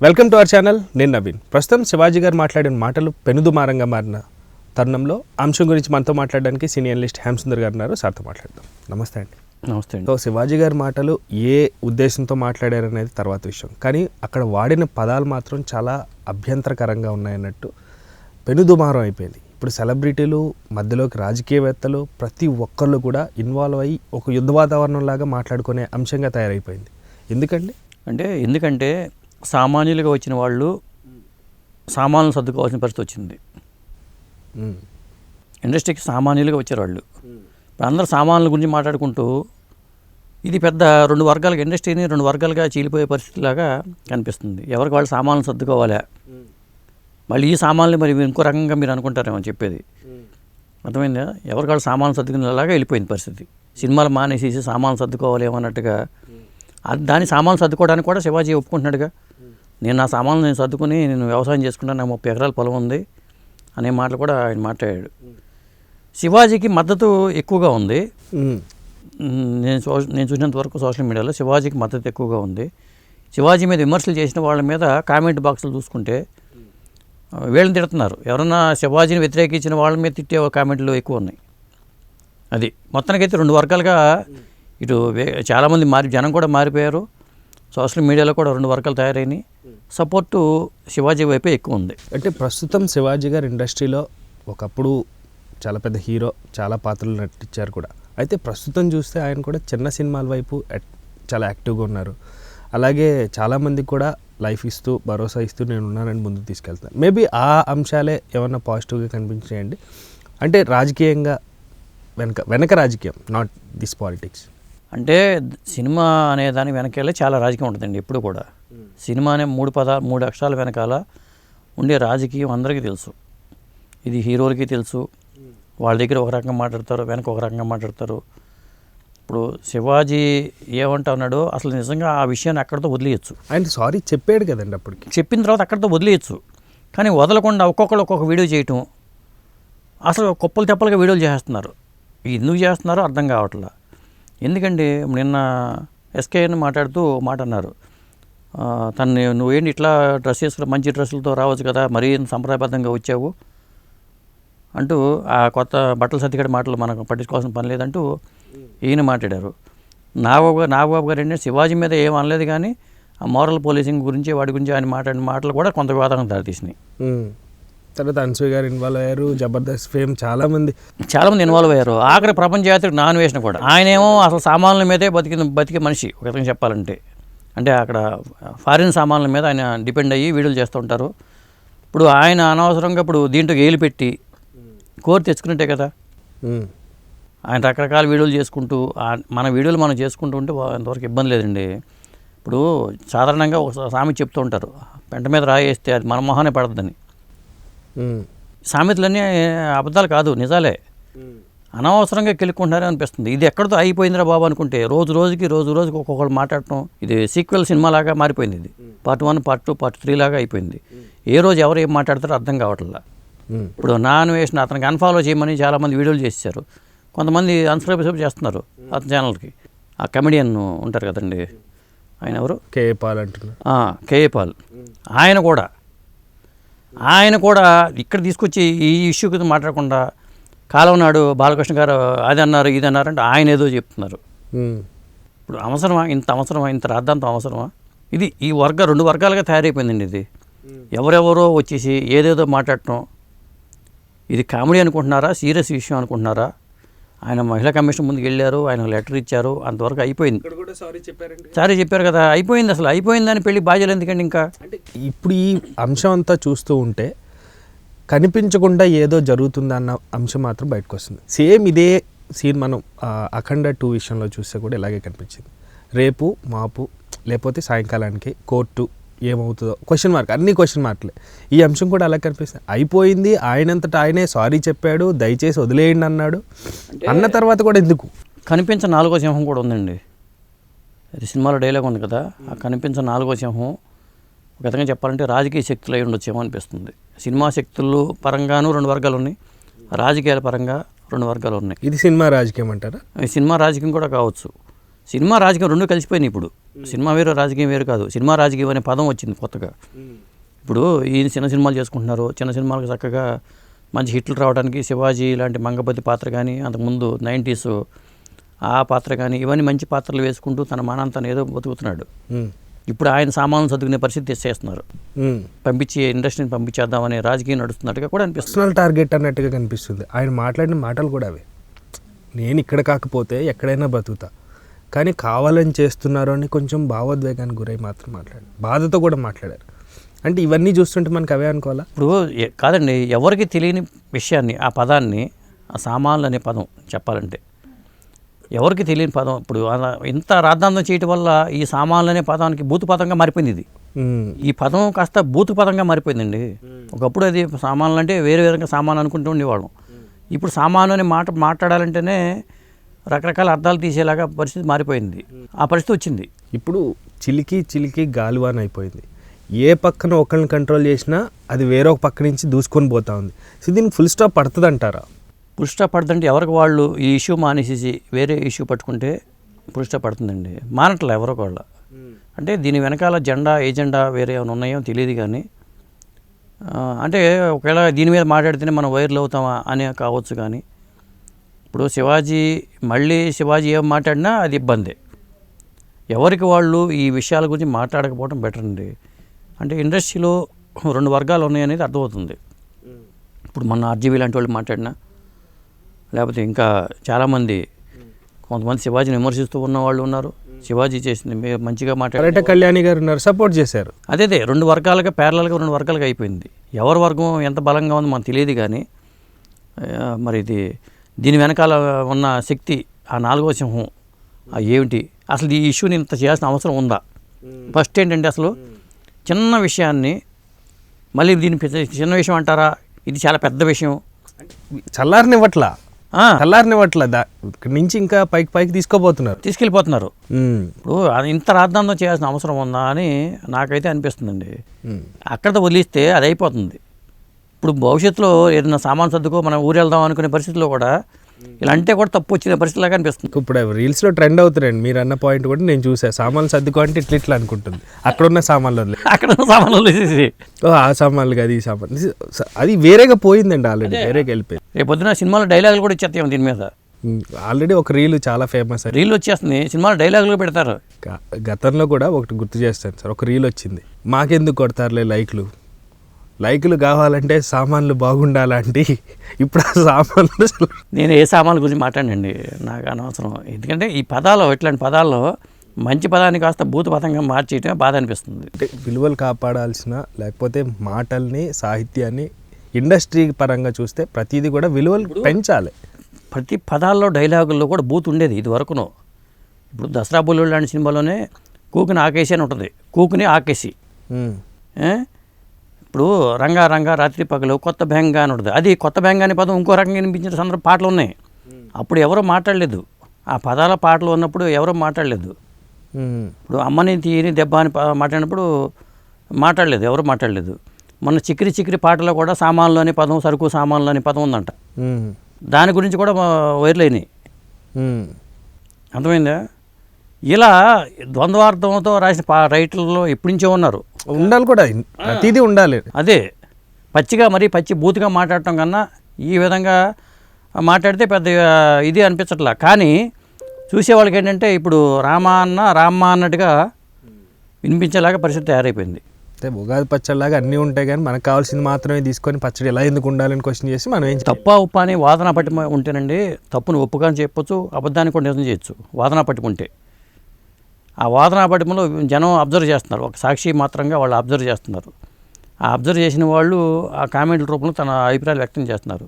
Welcome to our channel. నేను నవీన్. ప్రస్తుతం శివాజీ గారు మాట్లాడిన మాటలు పెనుదుమారంగా మారిన తరుణంలో అంశం గురించి మనతో మాట్లాడడానికి సీనియర్ అనలిస్ట్ హేమసుందర్ గారు ఉన్నారు. సార్తో మాట్లాడదాం. నమస్తే అండి. నమస్తే అండి. సో శివాజీ గారి మాటలు ఏ ఉద్దేశంతో మాట్లాడారనేది తర్వాత విషయం, కానీ అక్కడ వాడిన పదాలు మాత్రం చాలా అభ్యంతరకరంగా ఉన్నాయన్నట్టు పెనుదుమారం అయిపోయింది. ఇప్పుడు సెలబ్రిటీలు, మధ్యలోకి రాజకీయవేత్తలు, ప్రతి ఒక్కళ్ళు కూడా ఇన్వాల్వ్ అయ్యి ఒక యుద్ధ వాతావరణం లాగా మాట్లాడుకునే అంశంగా తయారైపోయింది. ఎందుకంటే సామాన్యులుగా వచ్చిన వాళ్ళు సామాన్లు సర్దుకోవాల్సిన పరిస్థితి వచ్చింది. ఇండస్ట్రీకి సామాన్యులుగా వచ్చారు వాళ్ళు. ఇప్పుడు అందరూ సామాన్యుల గురించి మాట్లాడుకుంటూ ఇది పెద్ద రెండు వర్గాలుగా ఇండస్ట్రీని రెండు వర్గాలుగా చీలిపోయే పరిస్థితిలాగా కనిపిస్తుంది. ఎవరికి వాళ్ళు సామాన్లు సర్దుకోవాలా, మళ్ళీ ఈ సామాన్లు మరి ఇంకో రకంగా మీరు అనుకుంటారేమో చెప్పేది అర్థమైందా? ఎవరికి వాళ్ళు సామాన్లు సర్దుకునేలాగా వెళ్ళిపోయింది పరిస్థితి. సినిమాలు మానేసేసి సామాన్లు సర్దుకోవాలి ఏమన్నట్టుగా. దాని సామాన్లు సర్దుకోవడానికి కూడా శివాజీ ఒప్పుకుంటున్నాడుగా. నేను నా సామాన్లు నేను సర్దుకుని నేను వ్యవసాయం చేసుకుంటాను, నాకు 30 ఎకరాల పొలం ఉంది అనే మాటలు కూడా ఆయన మాట్లాడాడు. శివాజీకి మద్దతు ఎక్కువగా ఉంది. నేను చూసినంత వరకు సోషల్ మీడియాలో శివాజీకి మద్దతు ఎక్కువగా ఉంది. శివాజీ మీద విమర్శలు చేసిన వాళ్ళ మీద కామెంట్ బాక్సులు చూసుకుంటే వీళ్ళని తిడుతున్నారు. ఎవరన్నా శివాజీని వ్యతిరేకించిన వాళ్ళ మీద తిట్టే కామెంట్లు ఎక్కువ ఉన్నాయి. అది మొత్తానికైతే రెండు వర్గాలుగా ఇటు చాలామంది జనం కూడా మారిపోయారు. సోషల్ మీడియాలో కూడా రెండు వర్గాలు తయారైనాయి. సపోర్టు శివాజీ వైపే ఎక్కువ ఉంది. అంటే ప్రస్తుతం శివాజీ గారు ఇండస్ట్రీలో ఒకప్పుడు చాలా పెద్ద హీరో, చాలా పాత్రలు నటించారు కూడా. అయితే ప్రస్తుతం చూస్తే ఆయన కూడా చిన్న సినిమాల వైపు చాలా యాక్టివ్గా ఉన్నారు. అలాగే చాలామందికి కూడా లైఫ్ ఇస్తూ, భరోసా ఇస్తూ నేను ఉన్నానని ముందుకు తీసుకెళ్తాను. మేబీ ఆ అంశాలే ఏమన్నా పాజిటివ్గా కనిపించాయండి. అంటే రాజకీయంగా వెనక రాజకీయం, నాట్ దిస్ పాలిటిక్స్. అంటే సినిమా అనే దాని వెనకాలే చాలా రాజకీయం ఉంటుందండి. ఎప్పుడు కూడా సినిమా అనే మూడు అక్షరాల వెనకాల ఉండే రాజకీయం అందరికీ తెలుసు. ఇది హీరోలకి తెలుసు. వాళ్ళ దగ్గర ఒక రకంగా మాట్లాడతారు, వెనక ఒక రకంగా మాట్లాడతారు. ఇప్పుడు శివాజీ ఏమంటా ఉన్నాడో అసలు నిజంగా ఆ విషయాన్ని అక్కడితో వదిలేయచ్చు. ఆయన సారీ చెప్పాడు కదండి. అప్పటికి చెప్పిన తర్వాత అక్కడితో వదిలేయచ్చు. కానీ వదలకుండా ఒక్కొక్కరు ఒక్కొక్క వీడియో చేయటం, అసలు కుప్పలు తెప్పలుగా వీడియోలు చేస్తున్నారు. ఎందుకు చేస్తున్నారో అర్థం కావట్లా. ఎందుకంటే నిన్న ఎస్కేఎన్ మాట్లాడుతూ మాట అన్నారు, తను నువ్వేంటి ఇట్లా డ్రెస్ వేసుకుని మంచి డ్రెస్సులతో రావచ్చు కదా, మరీ సంప్రదాయబద్ధంగా వచ్చావు అంటూ ఆ కొత్త బట్టల సర్టిఫికేట్ మాటలు మనకు పట్టించుకోవాల్సిన పని లేదంటూ ఈయన మాట్లాడారు. నాగబాబు గారు ఏంటంటే శివాజీ మీద ఏం అనలేదు, కానీ ఆ మోరల్ పోలీసింగ్ గురించి వాటి గురించి ఆయన మాట్లాడిన మాటలు కూడా కొంత వివాదం దారితీసినాయి. తర్వాత అన్సూయ గారు ఇన్వాల్వ్ అయ్యారు. జబర్దస్త్ ఫేమ్ చాలామంది ఇన్వాల్వ్ అయ్యారు. ఆఖరి ప్రపంచ యాత్రిక నాన్ వేసిన కూడా ఆయనేమో అసలు సామాన్ల మీదే బతికే మనిషి ఒక విధంగా చెప్పాలంటే. అంటే అక్కడ ఫారిన్ సామాన్ల మీద ఆయన డిపెండ్ అయ్యి వీడియోలు చేస్తూ ఉంటారు. ఇప్పుడు ఆయన అనవసరంగా ఇప్పుడు దీంట్లో ఏలు పెట్టి కోరి తెచ్చుకున్నట్టే కదా. ఆయన రకరకాల వీడియోలు చేసుకుంటూ మన వీడియోలు మనం చేసుకుంటూ ఉంటే అంతవరకు ఇబ్బంది లేదండి. ఇప్పుడు సాధారణంగా ఒక సామెత చెప్తూ ఉంటారు, పెంట మీద రాయేస్తే అది మన మొహానే పడద్దని. సామెతలన్నీ అబద్ధాలు కాదు, నిజాలే. అనవసరంగా కెలుక్కుంటున్నారే అనిపిస్తుంది. ఇది ఎక్కడితో అయిపోయిందిరా బాబు అనుకుంటే రోజు రోజుకి ఒక్కొక్కరు మాట్లాడటం, ఇది సీక్వెల్ సినిమా లాగా మారిపోయింది. ఇది పార్ట్ 1, పార్ట్ 2, పార్ట్ 3 లాగా అయిపోయింది. ఏ రోజు ఎవరు ఏం మాట్లాడతారో అర్థం కావట్లా. ఇప్పుడు నా అన్వేషణ అతనికి అన్ఫాలో చేయమని చాలామంది వీడియోలు చేశారు. కొంతమంది అన్సబ్స్క్రైబ్ చేస్తున్నారు అతని ఛానల్కి. ఆ కమెడియన్ ఉంటారు కదండి, ఆయన ఎవరు, కేఏ పాల్ అంటున్నారు. కేఏ పాల్. ఆయన కూడా ఇక్కడ తీసుకొచ్చి ఈ ఇష్యూ కింద మాట్లాడకుండా కాలం నాడు బాలకృష్ణ గారు అది అన్నారు ఇది అన్నారంటే ఆయన ఏదో చెప్తున్నారు. ఇప్పుడు అవసరమా ఇంత రాద్ధాంతం అవసరమా? ఇది ఈ రెండు వర్గాలుగా తయారైపోయిందండి. ఇది ఎవరెవరో వచ్చేసి ఏదేదో మాట్లాడటం, ఇది కామెడీ అనుకుంటున్నారా, సీరియస్ విషయం అనుకుంటున్నారా? ఆయన మహిళా కమిషన్ ముందుకు వెళ్ళారు, ఆయన లెటర్ ఇచ్చారు, అంతవరకు అయిపోయింది. సారీ చెప్పారు కదా, అయిపోయింది. అసలు అయిపోయిందని పెళ్లి బాధ్యతలు ఎందుకండి ఇంకా? అంటే ఇప్పుడు ఈ అంశం అంతా చూస్తూ ఉంటే కనిపించకుండా ఏదో జరుగుతుందన్న అంశం మాత్రం బయటకు వస్తుంది. సేమ్ ఇదే సీన్ మనం అఖండ 2 విషయంలో చూస్తే కూడా ఇలాగే కనిపించింది. రేపు మాపు లేకపోతే సాయంకాలానికి కోర్టు ఏమవుతుందో క్వశ్చన్ మార్క్, అన్ని క్వశ్చన్ మార్క్లే. ఈ అంశం కూడా అలా కనిపిస్తుంది. అయిపోయింది, ఆయనంతటా ఆయనే సారీ చెప్పాడు, దయచేసి వదిలేయండి అన్నాడు. అన్న తర్వాత కూడా ఎందుకు? కనిపించిన 4వ సింహం కూడా ఉందండి. అది సినిమాలో డైలాగ్ ఉంది కదా, ఆ కనిపించిన 4వ సింహం ఒక విధంగా చెప్పాలంటే రాజకీయ శక్తులు అయి ఉండొచ్చేమో అనిపిస్తుంది. సినిమా శక్తులు పరంగాను 2 వర్గాలు ఉన్నాయి, రాజకీయాల పరంగా 2 వర్గాలు ఉన్నాయి. ఇది సినిమా రాజకీయం అంటారా? సినిమా రాజకీయం కూడా కావచ్చు. సినిమా రాజకీయం రెండు కలిసిపోయినాయి ఇప్పుడు. సినిమా వేరు రాజకీయం వేరు కాదు. సినిమా రాజకీయం అనే పదం వచ్చింది కొత్తగా. ఇప్పుడు ఈయన చిన్న సినిమాలు చేసుకుంటున్నారు. చిన్న సినిమాలకు చక్కగా మంచి హిట్లు రావడానికి శివాజీ లాంటి మంగపతి పాత్ర కానీ, అంతకుముందు 90s ఆ పాత్ర కానీ, ఇవన్నీ మంచి పాత్రలు వేసుకుంటూ తన మానంతాను ఏదో బతుకుతున్నాడు. ఇప్పుడు ఆయన సామాన్లు చదువుకునే పరిస్థితి తెచ్చేస్తున్నారు. పంపించి ఇండస్ట్రీని పంపించేద్దామనే రాజకీయం నడుస్తున్నట్టుగా కూడా అనిపిస్తుంది. పర్సనల్ టార్గెట్ అన్నట్టుగా కనిపిస్తుంది. ఆయన మాట్లాడిన మాటలు కూడా అవే, నేను ఇక్కడ కాకపోతే ఎక్కడైనా బతుకుతా, కానీ కావాలని చేస్తున్నారు అని కొంచెం భావోద్వేగానికి గురై మాత్రం మాట్లాడారు. బాధతో కూడా మాట్లాడారు. అంటే ఇవన్నీ చూస్తుంటే మనకు అవే అనుకోవాలా? ఇప్పుడు కాదండి, ఎవరికి తెలియని విషయాన్ని, ఆ పదాన్ని, ఆ సామాన్లు అనే పదం చెప్పాలంటే ఎవరికి తెలియని పదం. ఇప్పుడు ఇంత రాద్ధాంతం చేయటం వల్ల ఈ సామాన్లు అనే పదానికి భూత పదంగా మారిపోయింది. ఇది ఈ పదం కాస్త భూత పదంగా మారిపోయిందండి. ఒకప్పుడు అది సామాన్లు అంటే వేరే విధంగా సామాన్లు అనుకుంటూ ఉండేవాళ్ళం. ఇప్పుడు సామాను అనే మాట మాట్లాడాలంటేనే రకరకాల అర్థాలు తీసేలాగా పరిస్థితి మారిపోయింది. ఆ పరిస్థితి వచ్చింది. ఇప్పుడు చిలికి గాలివాన్ అయిపోయింది. ఏ పక్కన ఒకరిని కంట్రోల్ చేసినా అది వేరొక పక్క నుంచి దూసుకొని పోతా ఉంది. సో దీనికి ఫుల్ స్టాప్ పడుతుంది అంటారా? ఫుల్ స్టాప్ పడుతుందంటే ఎవరికి వాళ్ళు ఈ ఇష్యూ మానేసేసి వేరే ఇష్యూ పట్టుకుంటే ఫుల్ స్టాప్ పడుతుందండి. మానట్లే ఎవరికి వాళ్ళ. అంటే దీని వెనకాల ఏజెండా వేరే ఏమైనా ఉన్నాయో తెలియదు. కానీ అంటే ఒకవేళ దీని మీద మాట్లాడితేనే మనం వైరల్ అవుతామా అని కావచ్చు. కానీ ఇప్పుడు శివాజీ ఏం మాట్లాడినా అది ఇబ్బందే. ఎవరికి వాళ్ళు ఈ విషయాల గురించి మాట్లాడకపోవడం బెటర్ అండి. అంటే ఇండస్ట్రీలో రెండు వర్గాలు ఉన్నాయనేది అర్థమవుతుంది. ఇప్పుడు మన ఆర్జీవీ లాంటి వాళ్ళు మాట్లాడినా, లేకపోతే ఇంకా చాలామంది, కొంతమంది శివాజీని విమర్శిస్తూ ఉన్న వాళ్ళు ఉన్నారు. శివాజీ చేసింది మంచిగా మాట్లాడారు. కళ్యాణి గారు ఉన్నారు, సపోర్ట్ చేశారు. అదే రెండు వర్గాలుగా రెండు వర్గాలుగా అయిపోయింది. ఎవరి వర్గం ఎంత బలంగా ఉందో మనకు తెలియదు. కానీ మరి దీని వెనకాల ఉన్న శక్తి, ఆ నాలుగో సింహం ఏమిటి, అసలు ఈ ఇష్యూని ఇంత చేయాల్సిన అవసరం ఉందా? ఫస్ట్ ఏంటంటే అసలు చిన్న విషయాన్ని మళ్ళీ దీని చిన్న విషయం అంటారా, ఇది చాలా పెద్ద విషయం. చల్లారనివ్వట్లా ఇక్కడి నుంచి ఇంకా పైకి తీసుకెళ్ళిపోతున్నారు. ఇప్పుడు ఇంత రాద్ధాంతం చేయాల్సిన అవసరం ఉందా అని నాకైతే అనిపిస్తుందండి. అక్కడ వదిలిస్తే అది అయిపోతుంది. ఇప్పుడు భవిష్యత్తులో ఏదైనా సామాన్ సర్దుకో మనం ఊరు వెళ్దాం అనుకునే పరిస్థితిలో కూడా ఇలా అంటే కూడా తప్పు వచ్చిన పరిస్థితిలాగా అనిపిస్తుంది. ఇప్పుడు రీల్స్లో ట్రెండ్ అవుతున్నాయండి. మీరు అన్న పాయింట్ కూడా నేను చూసాను. సామాన్లు సర్దుకో అంటే ఇట్లా అనుకుంటుంది. అక్కడున్న సామాన్లు ఆ సామాన్లు కాదు, ఈ సామాన్లు అది వేరేగా పోయిందండి. ఆల్రెడీ వేరేగా వెళ్ళిపోయింది. రేపు పొద్దున సినిమాలో డైలాగులు కూడా ఇచ్చేస్తాం దీని మీద. ఆల్రెడీ ఒక రీల్ చాలా ఫేమస్. రీల్ వచ్చేస్తుంది, సినిమాలో డైలాగులు పెడతారు. గతంలో కూడా ఒకటి గుర్తు చేస్తాను సార్, ఒక రీల్ వచ్చింది, మాకెందుకు కొడతారులే లైకులు కావాలంటే సామాన్లు బాగుండాలంటే. ఇప్పుడు ఆ సామాన్లు నేను ఏ సామాన్ల గురించి మాట్లాడండి, నాకు అనవసరం. ఎందుకంటే ఈ పదాలు, ఇట్లాంటి పదాల్లో మంచి పదాన్ని కాస్త భూత పదంగా మార్చేయటమే బాధ అనిపిస్తుంది. అంటే విలువలు కాపాడాల్సిన, లేకపోతే మాటల్ని, సాహిత్యాన్ని ఇండస్ట్రీ పరంగా చూస్తే ప్రతిదీ కూడా విలువలు పెంచాలి. ప్రతి పదాల్లో డైలాగుల్లో కూడా బూత్ ఉండేది ఇది వరకును. ఇప్పుడు దసరా బుల్లుడు లాంటి సినిమాలోనే కూకుని ఆకేసి అని ఉంటుంది, కూకుని ఆకేసి. ఇప్పుడు రంగా రాత్రి పగలు కొత్త బెంగా అని ఉంటుంది. అది కొత్త బెంగా అనే పదం ఇంకో రకంగా వినిపించిన సందర్భ పాటలు ఉన్నాయి. అప్పుడు ఎవరో మాట్లాడలేదు. ఆ పదాల పాటలు ఉన్నప్పుడు ఎవరో మాట్లాడలేదు. ఇప్పుడు అమ్మని తీయని దెబ్బ అని మాట్లాడినప్పుడు ఎవరు మాట్లాడలేదు. మొన్న చిక్కిరి పాటలో కూడా సామాన్లు అనే పదం, సరుకు సామాన్లు అనే పదం ఉందంట. దాని గురించి కూడా వైరల్ అయినాయి. అర్థమైందా? ఇలా ద్వంద్వార్థంతో రాసిన రైటర్లో ఎప్పటి నుంచో ఉన్నారు. ఉండాలి కూడా, ప్రతిదీ ఉండాలి. అదే పచ్చిగా పచ్చి బూతుగా మాట్లాడటం కన్నా ఈ విధంగా మాట్లాడితే పెద్ద ఇది అనిపించట్లా. కానీ చూసేవాళ్ళకి ఏంటంటే ఇప్పుడు రామ అన్నట్టుగా వినిపించేలాగా పరిస్థితి తయారైపోయింది. అంటే ఉగాది పచ్చడిలాగా అన్నీ ఉంటాయి, కానీ మనకు కావాల్సింది మాత్రమే తీసుకొని పచ్చడి ఎలా ఎందుకు ఉండాలని క్వశ్చన్ చేసి మనం ఏం తప్ప ఉప్ప అని వాదన పట్టి ఉంటేనండి, తప్పును ఒప్పుకొని చెప్పొచ్చు, అబద్ధాన్ని కూడా నిజం చేయొచ్చు వాదన పట్టుకుంటే. ఆ వాదన పట్టుకులో జనం అబ్జర్వ్ చేస్తున్నారు, ఒక సాక్షి మాత్రంగా వాళ్ళు అబ్జర్వ్ చేస్తున్నారు. ఆ అబ్జర్వ్ చేసిన వాళ్ళు ఆ కామెంట్ల రూపంలో తన అభిప్రాయాలు వ్యక్తం చేస్తున్నారు.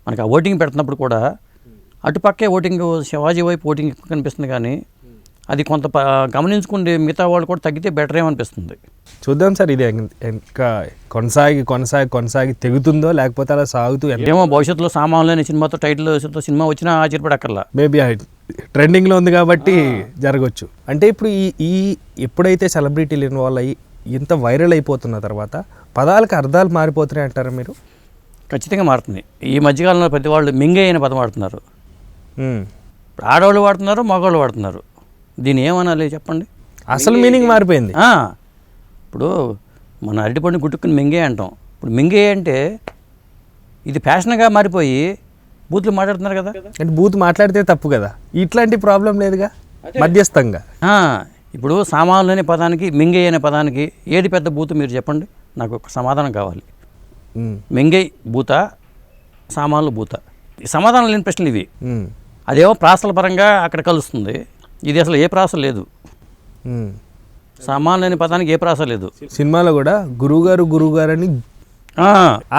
మనకి ఆ ఓటింగ్ పెడుతున్నప్పుడు కూడా అటుపక్కే ఓటింగ్, శివాజీ వైపు ఓటింగ్ ఎక్కువ కనిపిస్తుంది. కానీ అది కొంత గమనించుకుంటే మిగతా వాళ్ళు కూడా తగ్గితే బెటర్ ఏమనిపిస్తుంది. చూద్దాం సార్, ఇది ఇంకా కొనసాగి తెగుతుందో లేకపోతే అలా సాగుతూ ఏమో. భవిష్యత్తులో సామాన్లు అనే సినిమాతో సినిమా వచ్చినా ఆశ్చర్యపడక్కర్లా. మేబీ ట్రెండింగ్లో ఉంది కాబట్టి జరగవచ్చు. అంటే ఇప్పుడు ఈ ఎప్పుడైతే సెలబ్రిటీలు ఇన్వాల్వ్ అయ్యి ఇంత వైరల్ అయిపోతున్న తర్వాత పదాలకు అర్థాలు మారిపోతున్నాయి అంటారా మీరు? ఖచ్చితంగా మారుతుంది. ఈ మధ్యకాలంలో ప్రతి వాళ్ళు మింగే అయిన పదం వాడుతున్నారు. ఆడవాళ్ళు వాడుతున్నారు, మగవాళ్ళు వాడుతున్నారు. దీన్ని ఏమనాలి చెప్పండి? అసలు మీనింగ్ మారిపోయింది. ఇప్పుడు మన అరటిపండు గుట్టుకుని మింగే అంటాం. ఇప్పుడు మింగే అంటే ఇది ఫ్యాషన్గా మారిపోయి బూతులు మాట్లాడుతున్నారు కదా. అంటే బూత్ మాట్లాడితే తప్పు కదా, ఇట్లాంటి ప్రాబ్లం లేదుగా మధ్యస్థంగా. ఇప్పుడు సామాన్లు అనే పదానికి మింగే అనే పదానికి ఏది పెద్ద బూత్ మీరు చెప్పండి, నాకు ఒక సమాధానం కావాలి. మింగే బూత, సామాన్లు బూత, ఈ సమాధానం లేని ప్రశ్నలు ఇవి. అదేమో ప్రాసల పరంగా అక్కడ కలుస్తుంది, ఇది అసలు ఏ ప్రాస లేదు. సామాన్లు అనే పదానికి ఏ ప్రాస లేదు. సినిమాలో కూడా గురువుగారు అని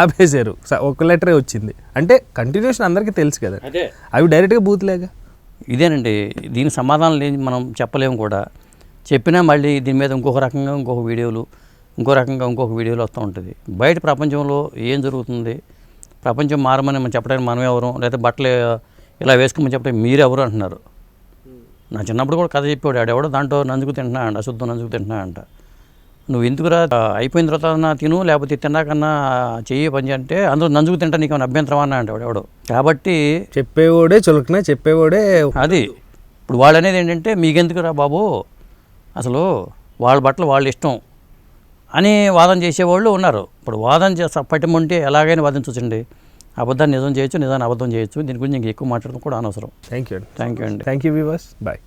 ఆపేశారు, ఒక లెటరే వచ్చింది. అంటే కంటిన్యూషన్ అందరికీ తెలుసు కదా, అవి డైరెక్ట్గా బూత్లేగా. ఇదేనండి, దీని సమాధానం లేని మనం చెప్పలేము కూడా. చెప్పినా మళ్ళీ దీని మీద ఇంకొక రకంగా ఇంకొక వీడియోలు వస్తూ ఉంటుంది. బయట ప్రపంచంలో ఏం జరుగుతుంది, ప్రపంచం మారమని మనం చెప్పడానికి మనం ఎవరు, లేదా బట్టలు ఇలా వేసుకోమని చెప్పడానికి మీరెవరు అంటున్నారు. నా చిన్నప్పుడు కూడా కథ చెప్పాడు, ఆడెవడో దాంట్లో నంజుకు తింటున్నా అంట, అశుద్ధం నంజుకు తింటున్నా అంట. నువ్వు ఎందుకురా అయిపోయిన తర్వాత తిను, లేకపోతే తిన్నాకన్నా చెయ్యి పని అంటే అందులో నంజుకు తింటా నీకు అభ్యంతరం అన్నా అంటే ఎవడో. కాబట్టి చెప్పేవాడే చులకన, చెప్పేవాడే అది. ఇప్పుడు వాళ్ళు అనేది ఏంటంటే మీకెందుకురా బాబు, అసలు వాళ్ళ బట్టలు వాళ్ళ ఇష్టం అని వాదన చేసేవాళ్ళు ఉన్నారు. ఇప్పుడు వాదన పట్టమంటే ఎలాగైనా వాదించండి. అబద్ధాన్ని నిజం చేయొచ్చు, నిజాన్ని అబద్ధం చేయొచ్చు. దీని గురించి ఇంకా ఎక్కువ మాట్లాడడం కూడా అనవసరం. థ్యాంక్ యూ అండి. Thank you viewers, bye.